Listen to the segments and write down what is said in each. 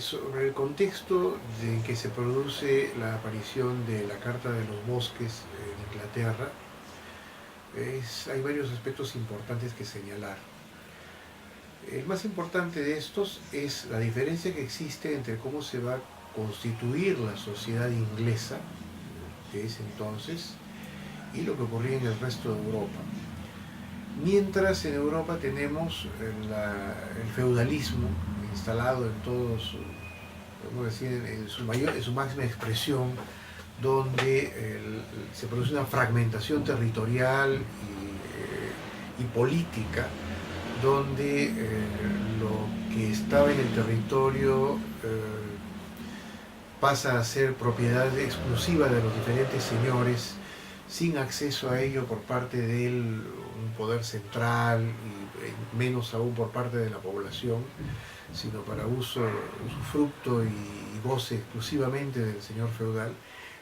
Sobre el contexto en que se produce la aparición de la Carta de los Bosques en Inglaterra, hay varios aspectos importantes que señalar. El más importante de estos es la diferencia que existe entre cómo se va a constituir la sociedad inglesa de ese entonces y lo que ocurría en el resto de Europa. Mientras en Europa tenemos el feudalismo instalado en todos, podemos decir, en su máxima expresión, donde se produce una fragmentación territorial y política, donde lo que estaba en el territorio pasa a ser propiedad exclusiva de los diferentes señores, sin acceso a ello por parte de un poder central y menos aún por parte de la población, sino para usufructo y goce exclusivamente del señor feudal.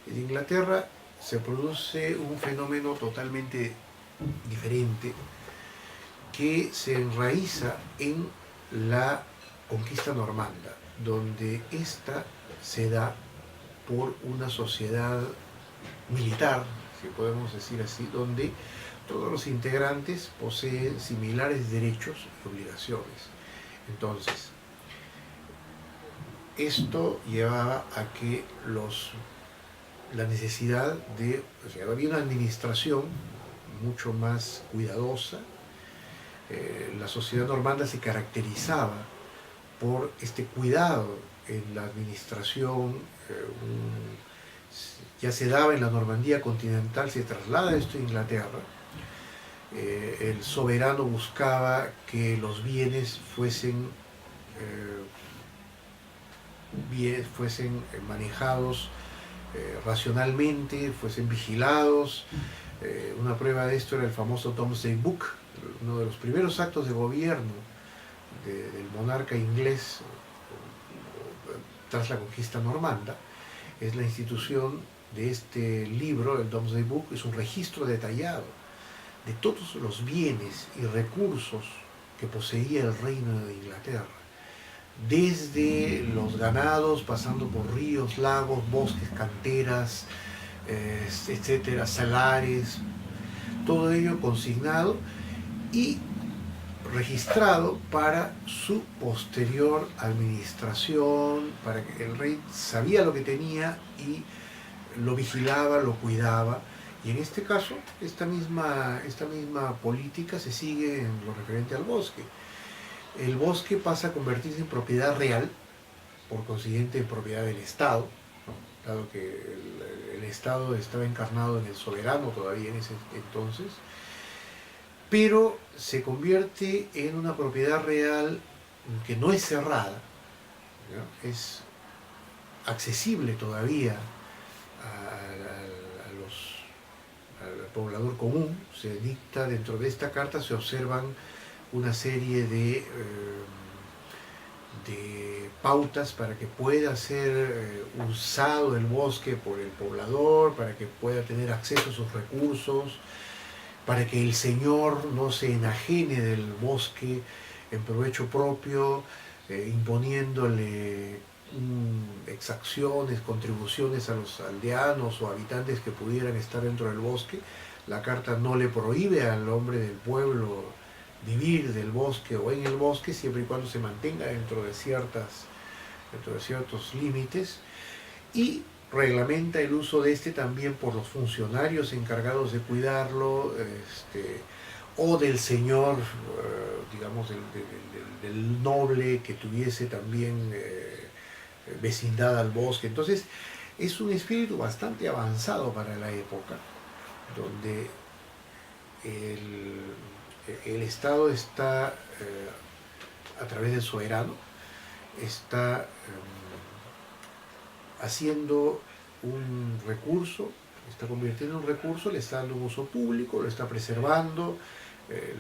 En Inglaterra se produce un fenómeno totalmente diferente que se enraiza en la conquista normanda, donde esta se da por una sociedad militar, si podemos decir así, donde todos los integrantes poseen similares derechos y obligaciones. Entonces, esto llevaba a que la necesidad de, o sea, había una administración mucho más cuidadosa. La sociedad normanda se caracterizaba por este cuidado en la administración. Ya se daba en la Normandía continental, se traslada esto a Inglaterra. El soberano buscaba que los bienes fuesen manejados racionalmente, fuesen vigilados. Una prueba de esto era el famoso Domesday Book, uno de los primeros actos de gobierno del monarca inglés tras la conquista normanda. Es la institución de este libro, el Domesday Book, es un registro detallado de todos los bienes y recursos que poseía el reino de Inglaterra, desde los ganados, pasando por ríos, lagos, bosques, canteras, etcétera, salares, todo ello consignado y registrado para su posterior administración, para que el rey sabía lo que tenía y lo vigilaba, lo cuidaba. Y en este caso, esta misma política se sigue en lo referente al bosque. El bosque pasa a convertirse en propiedad real, por consiguiente en propiedad del Estado, ¿no? Dado que el Estado estaba encarnado en el soberano todavía en ese entonces, pero se convierte en una propiedad real que no es cerrada, ¿no? Es accesible todavía al poblador común. Se dicta dentro de esta carta, se observan una serie de pautas para que pueda ser usado el bosque por el poblador, para que pueda tener acceso a sus recursos, para que el señor no se enajene del bosque en provecho propio, imponiéndole exacciones, contribuciones a los aldeanos o habitantes que pudieran estar dentro del bosque. La carta no le prohíbe al hombre del pueblo vivir del bosque o en el bosque, siempre y cuando se mantenga dentro de ciertos límites, y reglamenta el uso de este también por los funcionarios encargados de cuidarlo, o del señor, digamos, del noble que tuviese también vecindad al bosque. Entonces, es un espíritu bastante avanzado para la época, donde el Estado está, a través del soberano, está haciendo un recurso, está convirtiendo en un recurso, le está dando un uso público, lo está preservando,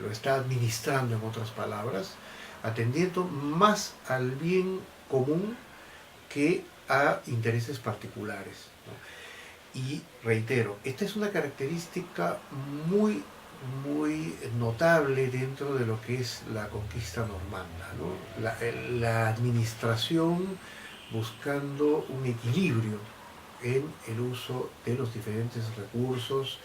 lo está administrando, en otras palabras, atendiendo más al bien común que a intereses particulares, ¿no? Y reitero, esta es una característica muy, muy notable dentro de lo que es la conquista normanda, ¿no? La administración buscando un equilibrio en el uso de los diferentes recursos,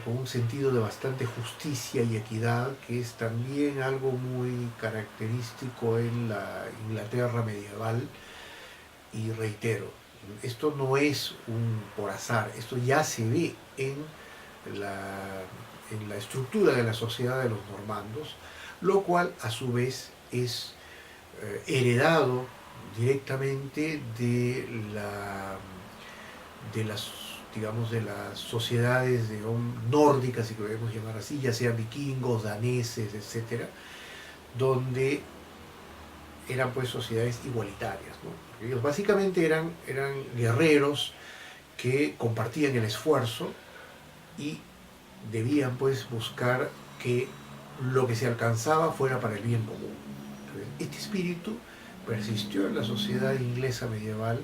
con un sentido de bastante justicia y equidad, que es también algo muy característico en la Inglaterra medieval. Y reitero, esto no es un por azar, esto ya se ve la, en la estructura de la sociedad de los normandos, lo cual a su vez es heredado directamente de las, digamos, de las sociedades nórdicas, si queremos llamar así, ya sean vikingos, daneses, etcétera, donde eran pues sociedades igualitarias, ¿no? Porque ellos básicamente eran guerreros que compartían el esfuerzo y debían pues buscar que lo que se alcanzaba fuera para el bien común. Entonces, este espíritu persistió en la sociedad inglesa medieval,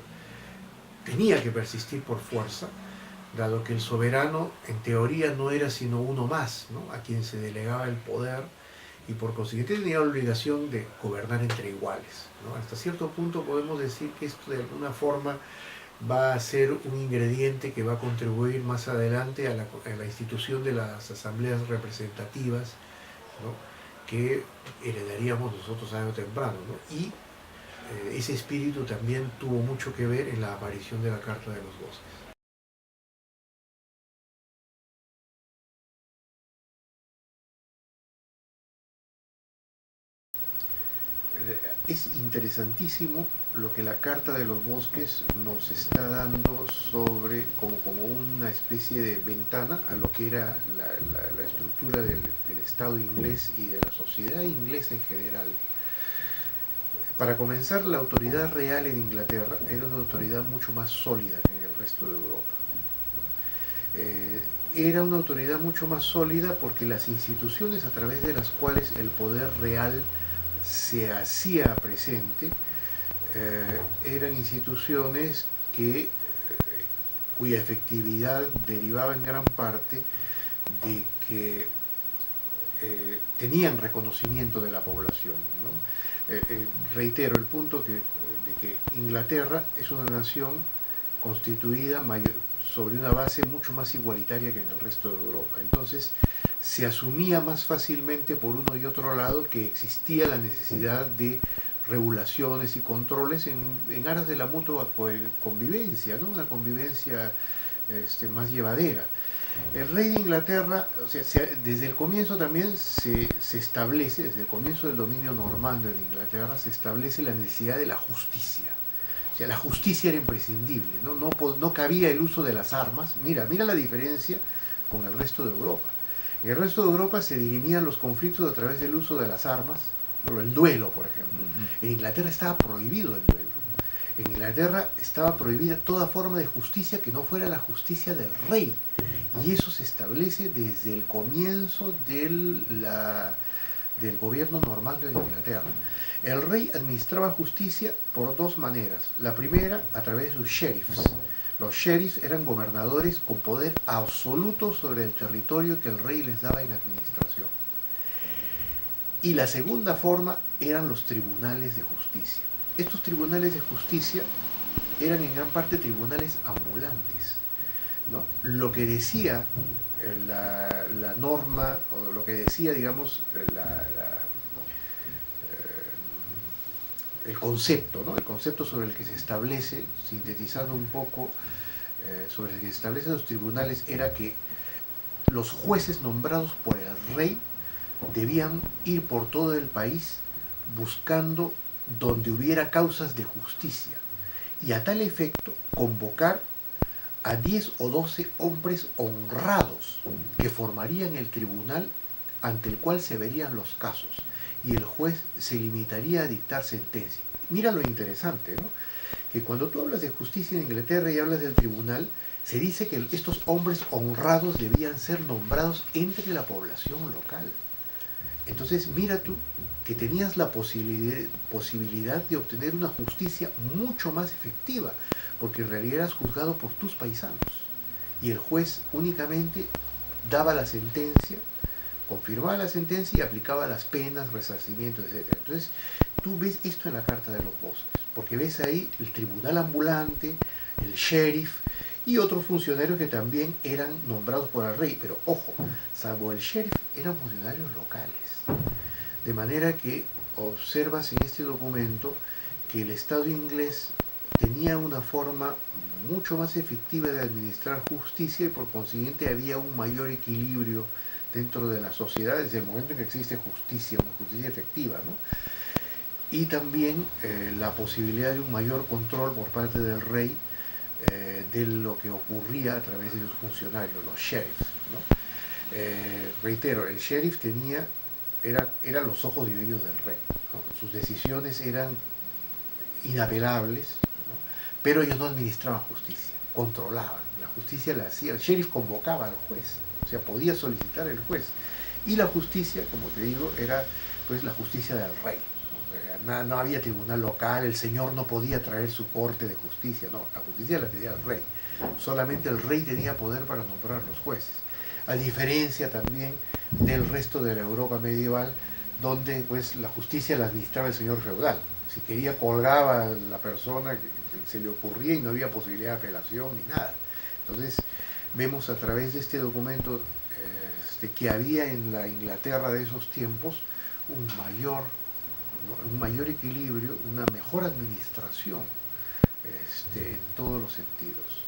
tenía que persistir por fuerza, dado que el soberano en teoría no era sino uno más, ¿no?, a quien se delegaba el poder, y por consiguiente tenía la obligación de gobernar entre iguales, ¿no? Hasta cierto punto podemos decir que esto de alguna forma va a ser un ingrediente que va a contribuir más adelante a la institución de las asambleas representativas, ¿no?, que heredaríamos nosotros tarde o temprano, ¿no? Y ese espíritu también tuvo mucho que ver en la aparición de la Carta de los Bosques. Es interesantísimo lo que la Carta de los Bosques nos está dando sobre, como una especie de ventana a lo que era la estructura del Estado inglés y de la sociedad inglesa en general. Para comenzar, la autoridad real en Inglaterra era una autoridad mucho más sólida que en el resto de Europa, ¿no? Era una autoridad mucho más sólida porque las instituciones a través de las cuales el poder real se hacía presente eran instituciones cuya efectividad derivaba en gran parte de que tenían reconocimiento de la población, ¿no? Reitero el punto de que Inglaterra es una nación constituida sobre una base mucho más igualitaria que en el resto de Europa. Entonces se asumía más fácilmente por uno y otro lado que existía la necesidad de regulaciones y controles en aras de la mutua convivencia, ¿no? Una convivencia más llevadera. El rey de Inglaterra, o sea, desde el comienzo también se establece, desde el comienzo del dominio normando en Inglaterra, se establece la necesidad de la justicia. O sea, la justicia era imprescindible, ¿no? No cabía el uso de las armas. Mira la diferencia con el resto de Europa. En el resto de Europa se dirimían los conflictos a través del uso de las armas, ¿no? El duelo, por ejemplo. En Inglaterra estaba prohibido el duelo. En Inglaterra estaba prohibida toda forma de justicia que no fuera la justicia del rey. Y eso se establece desde el comienzo del gobierno normando en Inglaterra. El rey administraba justicia por dos maneras. La primera, a través de sus sheriffs. Los sheriffs eran gobernadores con poder absoluto sobre el territorio que el rey les daba en administración. Y la segunda forma eran los tribunales de justicia. Estos tribunales de justicia eran en gran parte tribunales ambulantes, ¿no? Lo que decía la norma, o lo que decía, digamos, el concepto, ¿no? El concepto sobre el que se establece, sintetizando un poco, sobre el que se establecen los tribunales, era que los jueces nombrados por el rey debían ir por todo el país buscando donde hubiera causas de justicia, y a tal efecto convocar a 10 o 12 hombres honrados que formarían el tribunal ante el cual se verían los casos, y el juez se limitaría a dictar sentencia. Mira lo interesante, ¿no? Que cuando tú hablas de justicia en Inglaterra y hablas del tribunal, se dice que estos hombres honrados debían ser nombrados entre la población local. Entonces mira tú que tenías la posibilidad de obtener una justicia mucho más efectiva, porque en realidad eras juzgado por tus paisanos y el juez únicamente daba la sentencia, confirmaba la sentencia y aplicaba las penas, resarcimientos, etc. Entonces, tú ves esto en la Carta de los Bosques, porque ves ahí el tribunal ambulante, el sheriff y otros funcionarios que también eran nombrados por el rey, pero ojo, salvo el sheriff, eran funcionarios locales. De manera que observas en este documento que el Estado inglés tenía una forma mucho más efectiva de administrar justicia y por consiguiente había un mayor equilibrio dentro de la sociedad desde el momento en que existe justicia, una justicia efectiva, ¿no? Y también la posibilidad de un mayor control por parte del rey de lo que ocurría a través de sus funcionarios, los sheriffs, ¿no? Reitero, el sheriff eran los ojos y oídos del rey, ¿no? Sus decisiones eran inapelables, ¿no? Pero ellos no administraban justicia, controlaban. La justicia la hacía, el sheriff convocaba al juez, o sea, podía solicitar el juez. Y la justicia, como te digo, era pues la justicia del rey. No había tribunal local, el señor no podía traer su corte de justicia, no, la justicia la tenía el rey. Solamente el rey tenía poder para nombrar los jueces. A diferencia también del resto de la Europa medieval, donde pues la justicia la administraba el señor feudal. Si quería colgaba a la persona que se le ocurría y no había posibilidad de apelación ni nada. Entonces vemos a través de este documento que había en la Inglaterra de esos tiempos un mayor equilibrio, una mejor administración en todos los sentidos.